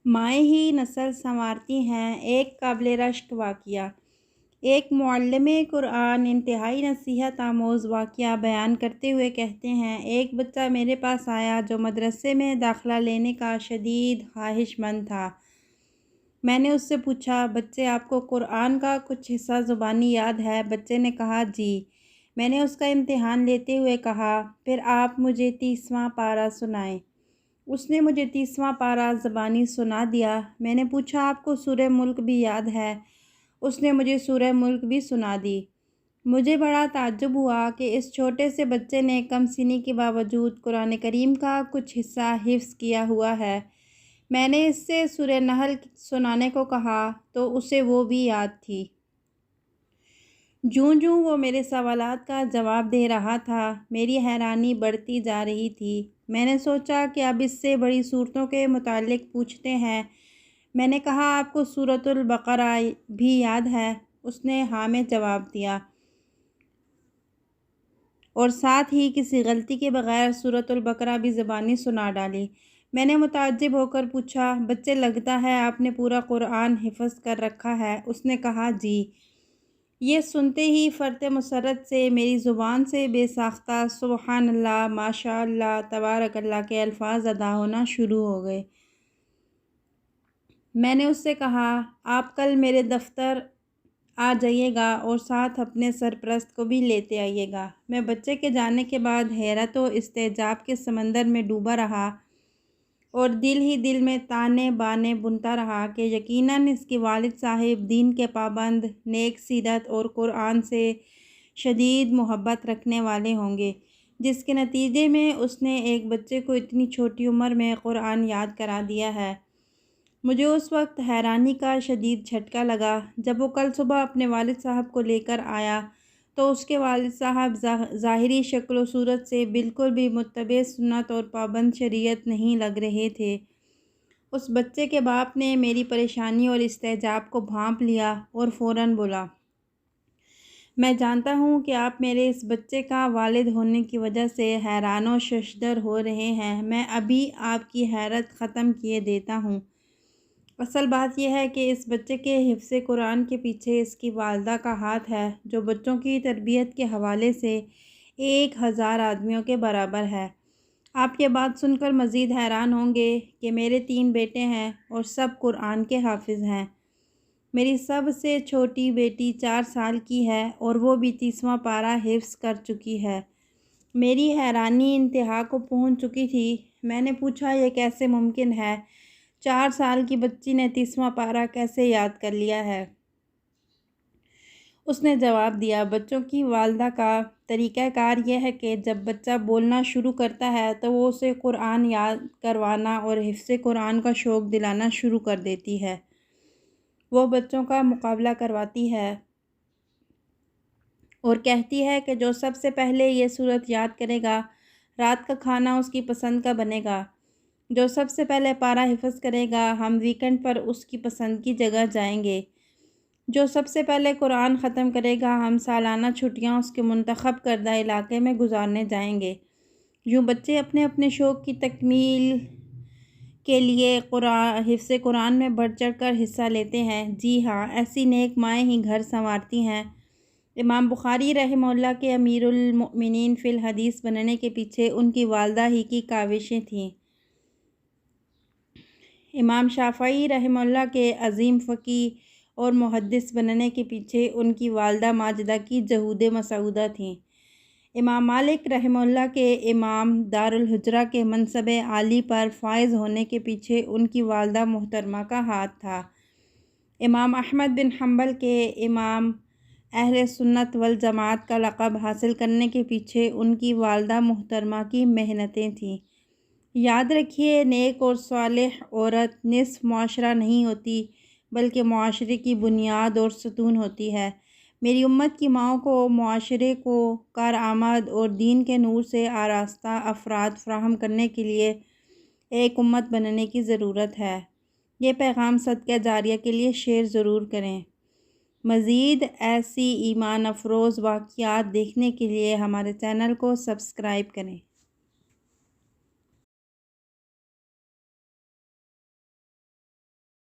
مائیں ہی نسل سنوارتی ہیں۔ ایک قابل رشک واقعہ۔ ایک معلم قرآن انتہائی نصیحت آموز واقعہ بیان کرتے ہوئے کہتے ہیں، ایک بچہ میرے پاس آیا جو مدرسے میں داخلہ لینے کا شدید خواہش مند تھا۔ میں نے اس سے پوچھا، بچے آپ کو قرآن کا کچھ حصہ زبانی یاد ہے؟ بچے نے کہا جی۔ میں نے اس کا امتحان لیتے ہوئے کہا، پھر آپ مجھے 30واں پارہ سنائیں۔ اس نے مجھے 30واں پارہ زبانی سنا دیا۔ میں نے پوچھا، آپ کو سورہ ملک بھی یاد ہے؟ اس نے مجھے سورہ ملک بھی سنا دی۔ مجھے بڑا تعجب ہوا کہ اس چھوٹے سے بچے نے کم سنی کے باوجود قرآن کریم کا کچھ حصہ حفظ کیا ہوا ہے۔ میں نے اس سے سورہ نحل سنانے کو کہا تو اسے وہ بھی یاد تھی۔ جوں جوں وہ میرے سوالات کا جواب دے رہا تھا، میری حیرانی بڑھتی جا رہی تھی۔ میں نے سوچا کہ اب اس سے بڑی صورتوں کے متعلق پوچھتے ہیں۔ میں نے کہا، آپ کو سورۃ البقرہ بھی یاد ہے؟ اس نے ہاں میں جواب دیا اور ساتھ ہی کسی غلطی کے بغیر سورۃ البقرہ بھی زبانی سنا ڈالی۔ میں نے متعجب ہو کر پوچھا، بچے لگتا ہے آپ نے پورا قرآن حفظ کر رکھا ہے؟ اس نے کہا جی۔ یہ سنتے ہی فرط مسرت سے میری زبان سے بے ساختہ سبحان اللہ، ماشاء اللہ، تبارک اللہ کے الفاظ ادا ہونا شروع ہو گئے۔ میں نے اس سے کہا، آپ کل میرے دفتر آ جائیے گا اور ساتھ اپنے سرپرست کو بھی لیتے آئیے گا۔ میں بچے کے جانے کے بعد حیرت و استعجاب کے سمندر میں ڈوبا رہا اور دل ہی دل میں تانے بانے بنتا رہا کہ یقیناً اس کے والد صاحب دین کے پابند، نیک سیرت اور قرآن سے شدید محبت رکھنے والے ہوں گے، جس کے نتیجے میں اس نے ایک بچے کو اتنی چھوٹی عمر میں قرآن یاد کرا دیا ہے۔ مجھے اس وقت حیرانی کا شدید جھٹکا لگا۔ جب وہ کل صبح اپنے والد صاحب کو لے کر آیا تو اس کے والد صاحب ظاہری شکل و صورت سے بالکل بھی متبع سنت اور پابند شریعت نہیں لگ رہے تھے۔ اس بچے کے باپ نے میری پریشانی اور استعجاب کو بھانپ لیا اور فوراً بولا، میں جانتا ہوں کہ آپ میرے اس بچے کا والد ہونے کی وجہ سے حیران و ششدر ہو رہے ہیں۔ میں ابھی آپ کی حیرت ختم کیے دیتا ہوں۔ اصل بات یہ ہے کہ اس بچے کے حفظ قرآن کے پیچھے اس کی والدہ کا ہاتھ ہے، جو بچوں کی تربیت کے حوالے سے 1000 آدمیوں کے برابر ہے۔ آپ یہ بات سن کر مزید حیران ہوں گے کہ میرے 3 بیٹے ہیں اور سب قرآن کے حافظ ہیں۔ میری سب سے چھوٹی بیٹی 4 سال کی ہے اور وہ بھی 30واں پارہ حفظ کر چکی ہے۔ میری حیرانی انتہا کو پہنچ چکی تھی۔ میں نے پوچھا، یہ کیسے ممکن ہے؟ 4 سال کی بچی نے 30واں پارہ کیسے یاد کر لیا ہے؟ اس نے جواب دیا، بچوں کی والدہ کا طریقہ کار یہ ہے کہ جب بچہ بولنا شروع کرتا ہے تو وہ اسے قرآن یاد کروانا اور حفظ قرآن کا شوق دلانا شروع کر دیتی ہے۔ وہ بچوں کا مقابلہ کرواتی ہے اور کہتی ہے کہ جو سب سے پہلے یہ سورت یاد کرے گا، رات کا کھانا اس کی پسند کا بنے گا۔ جو سب سے پہلے پارہ حفظ کرے گا، ہم ویکنڈ پر اس کی پسند کی جگہ جائیں گے۔ جو سب سے پہلے قرآن ختم کرے گا، ہم سالانہ چھٹیاں اس کے منتخب کردہ علاقے میں گزارنے جائیں گے۔ یوں بچے اپنے اپنے شوق کی تکمیل کے لیے حفظ قرآن میں بڑھ چڑھ کر حصہ لیتے ہیں۔ جی ہاں، ایسی نیک مائیں ہی گھر سنوارتی ہیں۔ امام بخاری رحمہ اللہ کے امیر المؤمنین فی الحدیث بننے کے پیچھے ان کی والدہ ہی کی کاوشیں تھیں۔ امام شافعی رحمہ اللہ کے عظیم فقیہ اور محدث بننے کے پیچھے ان کی والدہ ماجدہ کی جہود مسعودہ تھیں۔ امام مالک رحمہ اللہ کے امام دار الہجرہ کے منصب عالی پر فائز ہونے کے پیچھے ان کی والدہ محترمہ کا ہاتھ تھا۔ امام احمد بن حنبل کے امام اہل سنت والجماعت کا لقب حاصل کرنے کے پیچھے ان کی والدہ محترمہ کی محنتیں تھیں۔ یاد رکھیے، نیک اور صالح عورت نصف معاشرہ نہیں ہوتی بلکہ معاشرے کی بنیاد اور ستون ہوتی ہے۔ میری امت کی ماؤں کو معاشرے کو کارآمد اور دین کے نور سے آراستہ افراد فراہم کرنے کے لیے ایک امت بننے کی ضرورت ہے۔ یہ پیغام صدقہ جاریہ کے لیے شیئر ضرور کریں۔ مزید ایسی ایمان افروز واقعات دیکھنے کے لیے ہمارے چینل کو سبسکرائب کریں۔